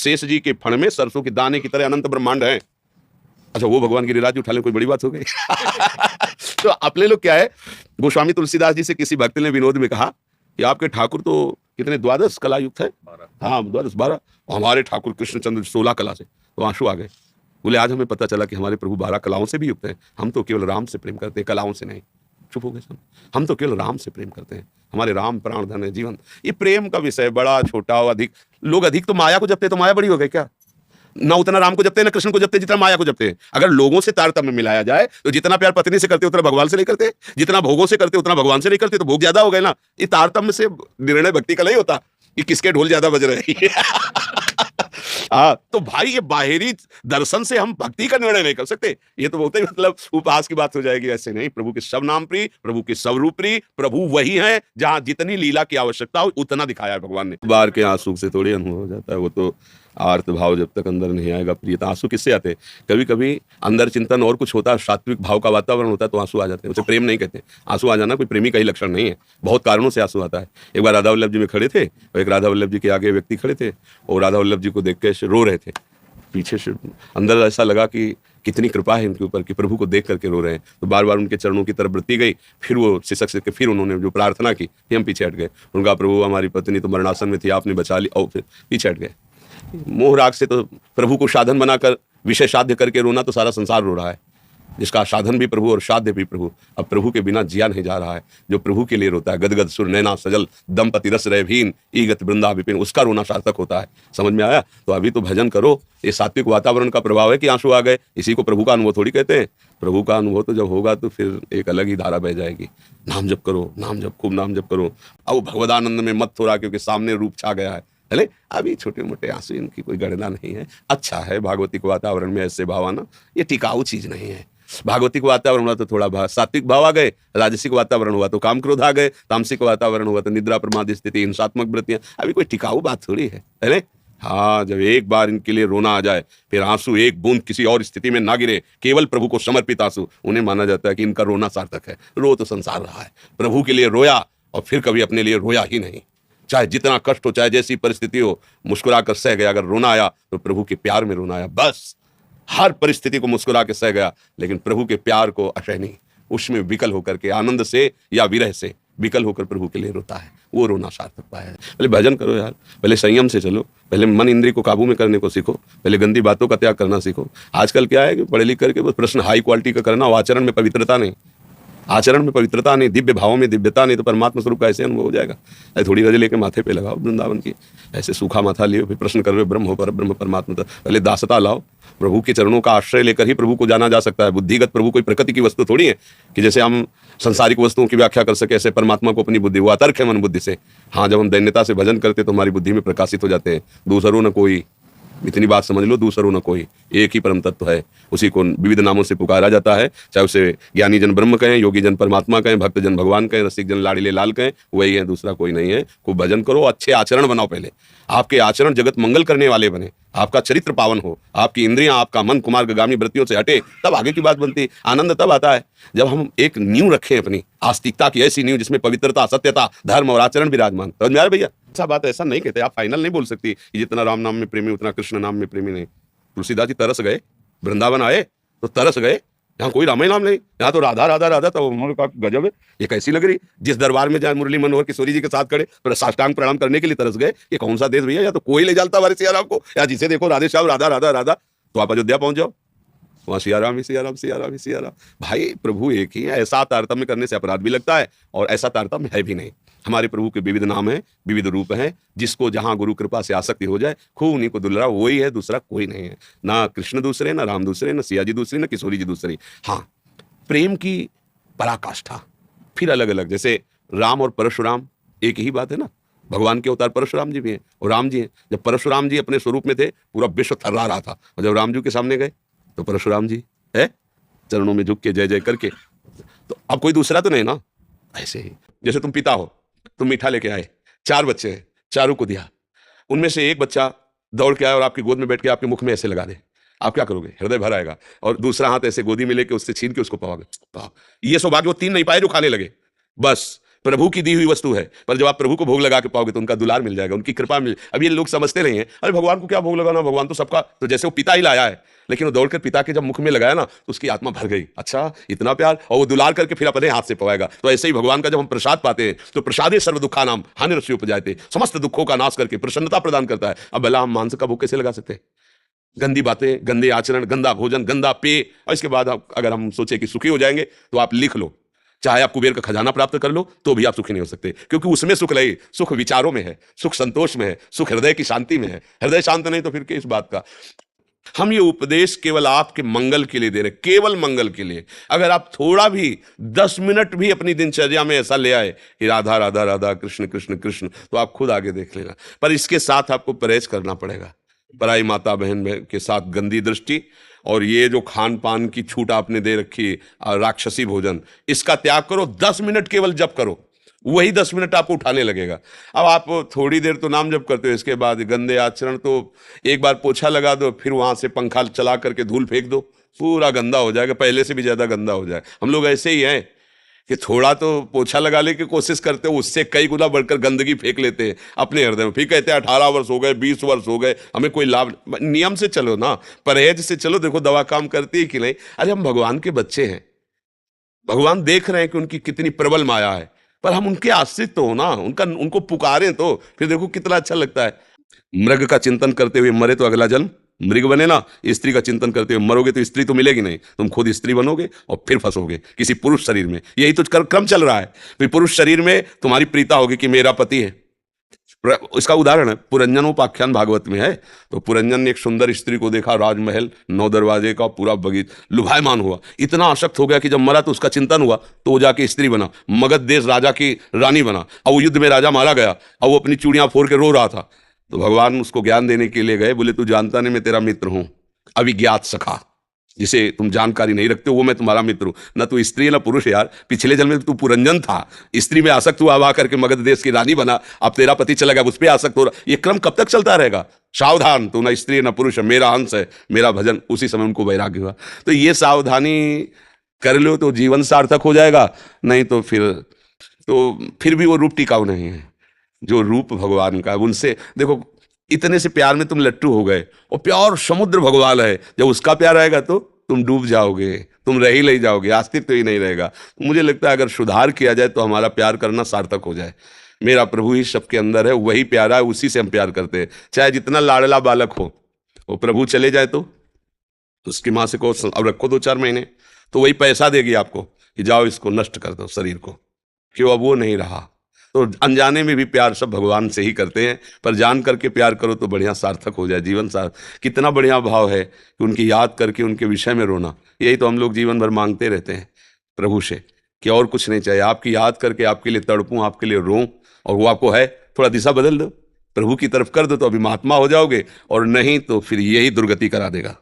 शेष जी के फण में सरसों के दाने की तरह अनंत ब्रह्मांड है। अच्छा, वो भगवान गिरिराज उठा ले, कोई बड़ी बात हो गई? तो अपने लोग क्या है, गोस्वामी तुलसीदास जी से किसी भक्त ने विनोद में कहा कि आपके ठाकुर तो कितने 12 कला युक्त है। हाँ 12 हमारे ठाकुर कृष्णचंद्र 16 कला से। तो आंसू आ गए। बोले आज हमें पता चला कि हमारे प्रभु 12 कलाओं से भी युक्त हैं। हम तो केवल राम से प्रेम करते हैं, कलाओं से नहीं। चुप हो गए सब। हम तो केवल राम से प्रेम करते हैं, हमारे राम प्राण धन है जीवन। ये प्रेम का विषय बड़ा छोटा और अधिक, लोग अधिक तो माया को जपते, तो माया बड़ी हो गई क्या? ना उतना राम को जपते हैं, ना कृष्ण को जपते हैं, जितना माया को जपते हैं। अगर लोगों से तारतम्य मिलाया जाए तो जितना प्यार पत्नी से करते उतना भगवान से नहीं करते, जितना भोगों से करते उतना भगवान से नहीं करते, तो भोग ज्यादा हो गए ना। ये तारतम्य से निर्णय भक्ति का नहीं होता कि किसके ढोल ज्यादा बज रहे हैं। तो भाई ये बाहरी दर्शन से हम भक्ति का निर्णय नहीं कर सकते। ये तो बोलते ही मतलब उपहास की बात हो जाएगी। ऐसे नहीं, प्रभु के सब नाम प्रिय, प्रभु के सब रूप प्रिय, प्रभु वही है जहां जितनी लीला की आवश्यकता हो उतना दिखाया है भगवान ने। बार के आंसू से थोड़ी अनुभव हो जाता है, वो तो आर्त भाव जब तक अंदर नहीं आएगा प्रियता। आंसू किससे आते हैं? कभी कभी अंदर चिंतन और कुछ होता है, सात्विक भाव का वातावरण होता है तो आंसू आ जाते हैं। उसे प्रेम नहीं कहते। आंसू आ जाना कोई प्रेमी का ही लक्षण नहीं है, बहुत कारणों से आंसू आता है। एक बार राधा वल्लभ जी में खड़े थे और एक राधा वल्लभ जी के आगे व्यक्ति खड़े थे और राधा वल्लभ जी को देख के रो रहे थे। पीछे से अंदर ऐसा लगा कि कितनी कृपा है इनके ऊपर कि प्रभु को देख करके रो रहे हैं। तो बार बार उनके चरणों की तरफ वृत्ति गई। फिर वो सिसक सिसक के फिर उन्होंने जो प्रार्थना की, फिर हम पीछे हट गए। उनका प्रभु हमारी पत्नी तो मरणासन में थी, आपने बचा ली, और फिर पीछे हट गए। मोह राग से तो प्रभु को साधन बनाकर विषय साध्य करके रोना तो सारा संसार रो रहा है, जिसका साधन भी प्रभु और साध्य भी प्रभु। अब प्रभु के बिना जिया नहीं जा रहा है। जो प्रभु के लिए रोता है, गदगद सुर नैना सजल दंपति रस रह भीन ईगत वृंदा विपिन, उसका रोना सार्थक होता है। समझ में आया? तो अभी तो भजन करो। ये सात्विक वातावरण का प्रभाव है कि आंसू आ गए। इसी को प्रभु का अनुभव थोड़ी कहते हैं। प्रभु का अनुभव तो जब होगा तो फिर एक अलग ही धारा बह जाएगी। नाम जप करो, नाम जप, खूब नाम जप करो। अब भगवदानंद में मत थोड़ा, क्योंकि सामने रूप छा गया है। अरे अभी छोटे मोटे आंसू, इनकी कोई गणना नहीं है। अच्छा है भागवती के वातावरण में ऐसे भाव आना, ये टिकाऊ चीज नहीं है। भागवतिक वातावरण हुआ तो थोड़ा सात्विक भाव आ गए, राजसिक वातावरण हुआ तो काम क्रोध आ गए, तामसिक वातावरण हुआ तो निद्रा प्रमाद स्थिति, हिंसात्मक वृत्तियां। अभी कोई टिकाऊ बात थोड़ी है। अरे हाँ, जब एक बार इनके लिए रोना आ जाए, फिर आंसू एक बूंद किसी और स्थिति में ना गिरे, केवल प्रभु को समर्पित आंसू, उन्हें माना जाता है कि इनका रोना सार्थक है। रो तो संसार रहा है, प्रभु के लिए रोया और फिर कभी अपने लिए रोया ही नहीं। चाहे जितना कष्ट हो, चाहे जैसी परिस्थिति हो, मुस्कुरा कर सह गया। अगर रोना आया तो प्रभु के प्यार में रोना आया, बस। हर परिस्थिति को मुस्कुरा के सह गया, लेकिन प्रभु के प्यार को अशय नहीं, उसमें विकल होकर के, आनंद से या विरह से विकल होकर प्रभु के लिए रोता है, वो रोना सार्थक पाया है। पहले भजन करो यार, पहले संयम से चलो, पहले मन इंद्रिय को काबू में करने को सीखो, पहले गंदी बातों का त्याग करना सीखो। आजकल क्या है कि पढ़े लिख करके बस प्रश्न हाई क्वालिटी का करना, आचरण में पवित्रता नहीं। आचरण में पवित्रता नहीं, दिव्य भावों में दिव्यता नहीं, तो परमात्मा स्वरूप का ऐसे अनुभव हो जाएगा। ऐसे थोड़ी रज लेके माथे पे लगाओ वृंदावन की, ऐसे सूखा माथा लियो, फिर प्रश्न कर रहे हो ब्रह्म हो पर ब्रह्म परमात्मा। पहले दासता लाओ, प्रभु के चरणों का आश्रय लेकर ही प्रभु को जाना जा सकता है। बुद्धिगत प्रभु कोई प्रकृति की वस्तु थोड़ी है कि जैसे हम संसारिक वस्तुओं की व्याख्या कर सके, ऐसे परमात्मा को अपनी बुद्धि, वो अतर्क है मन बुद्धि से। हाँ, जब हम दैन्यता से भजन करते तो हमारी बुद्धि में प्रकाशित हो जाते हैं। दूसरों न कोई, इतनी बात समझ लो, दूसरों न कोई, एक ही परम तत्व है। उसी को विविध नामों से पुकारा जाता है, चाहे उसे ज्ञानी जन ब्रह्म कहें, योगी जन परमात्मा कहें, भक्त जन भगवान कहें, रसिक जन लाड़ीले लाल कहें, वही है, दूसरा कोई नहीं है। खूब भजन करो, अच्छे आचरण बनाओ। पहले आपके आचरण जगत मंगल करने वाले बने, आपका चरित्र पावन हो, आपकी इंद्रियां, आपका मन कुमार्गामी वृत्तियों से हटे, तब आगे की बात बनती है। आनंद तब आता है जब हम एक नींव रखें अपनी आस्तिकता की, ऐसी नींव जिसमें पवित्रता, सत्यता, धर्म और आचरण विराजमान। समझ में आ रहा भैया? ऐसा बात ऐसा नहीं कहते, आप फाइनल नहीं बोल सकती जितना राम नाम में प्रेमी उतना कृष्ण नाम में प्रेमी नहीं। तुलसीदास जी तरस गए, वृंदावन आए तो तरस गए। यहाँ कोई राम ही नाम नहीं, यहाँ तो राधा राधा राधा। तो उन्होंने कहा गजब है, ये कैसी लग रही। जिस दरबार में जाए मुरली मनोहर किशोरी जी के साथ खड़े, साष्टांग प्रणाम करने के लिए तरस गए। ये कौन सा देश भैया? या तो कोई ले जाता हमारे सियाराम को, या जिसे देखो राधे श्याम राधा राधा राधा। तो आप अयोध्या पहुंच जाओ, वहाँ सियाराम ही सियाराम, सियाराम ही सियाराम। भाई प्रभु एक ही है। ऐसा तारतम्य करने से अपराध भी लगता है और ऐसा तारतम्य है भी नहीं। हमारे प्रभु के विविध नाम हैं, विविध रूप हैं। जिसको जहां गुरु कृपा से आसक्ति हो जाए, खूब उन्हीं को दुलरा, वही है, दूसरा कोई नहीं है। ना कृष्ण दूसरे, ना राम दूसरे, ना सिया जी दूसरी, ना किशोरी जी दूसरी। हाँ, प्रेम की पराकाष्ठा फिर अलग अलग। जैसे राम और परशुराम एक ही बात है ना। भगवान के अवतार परशुराम जी भी हैं और राम जी हैं। जब परशुराम जी अपने स्वरूप में थे, पूरा विश्व थर्रा रहा था, और जब राम जी के सामने गए तो परशुराम जी है चरणों में झुक के जय जय करके। तो अब कोई दूसरा तो नहीं ना। ऐसे ही जैसे तुम पिता हो, तुम मीठा लेके आए, 4 बच्चे हैं, चारों को दिया, उनमें से एक बच्चा दौड़ के आया और आपकी गोद में बैठ के आपके मुख में ऐसे लगा दे, आप क्या करोगे? हृदय भर आएगा। और दूसरा हाथ ऐसे गोदी में लेके उससे छीन के उसको पाओगे। ये सौभाग्य वो 3 नहीं पाए जो खाने लगे। बस प्रभु की दी हुई वस्तु है, पर जब आप प्रभु को भोग लगा के पाओगे तो उनका दुलार मिल जाएगा, उनकी कृपा मिल। अब ये लोग समझते नहीं है, अरे भगवान को क्या भोग लगाना, भगवान तो सबका, तो जैसे वो पिता ही लाया है, लेकिन वो दौड़कर पिता के जब मुख में लगाया ना तो उसकी आत्मा भर गई, अच्छा इतना प्यार, और वो दुलार करके फिर अपने हाथ से पवाएगा। तो ऐसे ही भगवान का जब हम प्रसाद पाते हैं तो प्रसादे सर्व दुखा नाम हानि रस्यो उपजायते, समस्त दुखों का नाश करके प्रसन्नता प्रदान करता है। अब भला हम मांस का भोग कैसे लगा सकते हैं? गंदी बातें, गंदे आचरण, गंदा भोजन, गंदा पेय, और इसके बाद अगर हम सोचे कि सुखी हो जाएंगे तो आप लिख लो, चाहे आप कुबेर का खजाना प्राप्त कर लो तो भी आप सुखी नहीं हो सकते, क्योंकि उसमें सुख नहीं, सुख विचारों में है, सुख संतोष में है, सुख हृदय की शांति में है। हृदय शांत नहीं तो फिर किस बात का? हम ये उपदेश केवल आपके मंगल के लिए दे रहे, केवल मंगल के लिए। अगर आप थोड़ा भी 10 मिनट भी अपनी दिनचर्या में ऐसा ले आए कि राधा राधा राधा कृष्ण कृष्ण कृष्ण, तो आप खुद आगे देख लेना। पर इसके साथ आपको परहेज करना पड़ेगा, पराई माता बहन के साथ गंदी दृष्टि, और ये जो खान पान की छूट आपने दे रखी राक्षसी भोजन, इसका त्याग करो। 10 मिनट केवल जप करो, वही 10 मिनट आपको उठाने लगेगा। अब आप थोड़ी देर तो नाम जप करते हो, इसके बाद गंदे आचरण, तो एक बार पोछा लगा दो, फिर वहां से पंखा चला करके धूल फेंक दो, पूरा गंदा हो जाएगा, पहले से भी ज्यादा गंदा हो जाए। हम लोग ऐसे ही हैं कि थोड़ा तो पोछा लगाने की कोशिश करते हो, उससे कई गुना बढ़कर गंदगी फेंक लेते हैं अपने हृदय में। फिर कहते हैं 18 वर्ष हो गए, 20 वर्ष हो गए, हमें कोई लाभ। नियम से चलो ना, परहेज से चलो, देखो दवा काम करती है कि नहीं। अरे हम भगवान के बच्चे हैं, भगवान देख रहे हैं कि उनकी कितनी प्रबल माया है, पर हम उनके आश्रित तो हो ना, उनको पुकारें तो फिर देखो कितना अच्छा लगता है। मृग का चिंतन करते हुए मरे तो अगला जन्म मृग बने ना, स्त्री का चिंतन करते हुए मरोगे तो स्त्री तो मिलेगी नहीं, तुम खुद स्त्री बनोगे और फिर फंसोगे किसी पुरुष शरीर में। यही तो क्रम चल रहा है। फिर पुरुष शरीर में तुम्हारी प्रीता होगी कि मेरा पति है। इसका उदाहरण है पुरंजनोपाख्यान भागवत में है। तो पुरंजन ने एक सुंदर स्त्री को देखा, राजमहल 9 दरवाजे का पूरा बगीचा, लुभायमान हुआ, इतना आसक्त हो गया कि जब मरा तो उसका चिंतन हुआ, तो वो जाके स्त्री बना, मगध देश राजा की रानी बना। और वो युद्ध में राजा मारा गया और वो अपनी चूड़ियां फोड़ के रो रहा था। तो भगवान उसको ज्ञान देने के लिए गए, बोले तू जानता नहीं मैं तेरा मित्र हूं, अविज्ञात सखा, जिसे तुम जानकारी नहीं रखते हो वो मैं तुम्हारा मित्र हूं। ना तू स्त्री है ना पुरुष है यार, पिछले जन्म में तू पुरंजन था, स्त्री में आसक्त हुआ, आ करके मगध देश की रानी बना, अब तेरा पति चला गया, उस पर आसक्त हो रहा। ये क्रम कब तक चलता रहेगा? सावधान, तू ना स्त्री है ना पुरुष है, मेरा अंश है, मेरा भजन। उसी समय उनको वैराग्य हुआ। तो ये सावधानी कर लो तो जीवन सार्थक हो जाएगा, नहीं तो फिर भी वो रूप टिकाऊ नहीं है जो रूप भगवान का। उनसे देखो, इतने से प्यार में तुम लट्टू हो गए, और प्यार समुद्र भगवान है, जब उसका प्यार आएगा तो तुम डूब जाओगे, तुम रह ही नहीं जाओगे, अस्तित्व ही नहीं रहेगा। मुझे लगता है अगर सुधार किया जाए तो हमारा प्यार करना सार्थक हो जाए। मेरा प्रभु ही सबके अंदर है, वही प्यारा है, उसी से हम प्यार करते हैं। चाहे जितना लाडला बालक हो, वो प्रभु चले जाए तो उसकी माँ से को अब रखो 2-4 महीने, तो वही पैसा देगी आपको कि जाओ इसको नष्ट कर दो शरीर को, क्यों अब वो नहीं रहा। तो अनजाने में भी प्यार सब भगवान से ही करते हैं, पर जान करके प्यार करो तो बढ़िया सार्थक हो जाए जीवन। कितना बढ़िया भाव है कि उनकी याद करके उनके विषय में रोना। यही तो हम लोग जीवन भर मांगते रहते हैं प्रभु से कि और कुछ नहीं चाहिए, आपकी याद करके आपके लिए तड़पूं, आपके लिए रोऊं, और वो आपको है। थोड़ा दिशा बदल दो, प्रभु की तरफ कर दो तो अभी महात्मा हो जाओगे, और नहीं तो फिर यही दुर्गति करा देगा।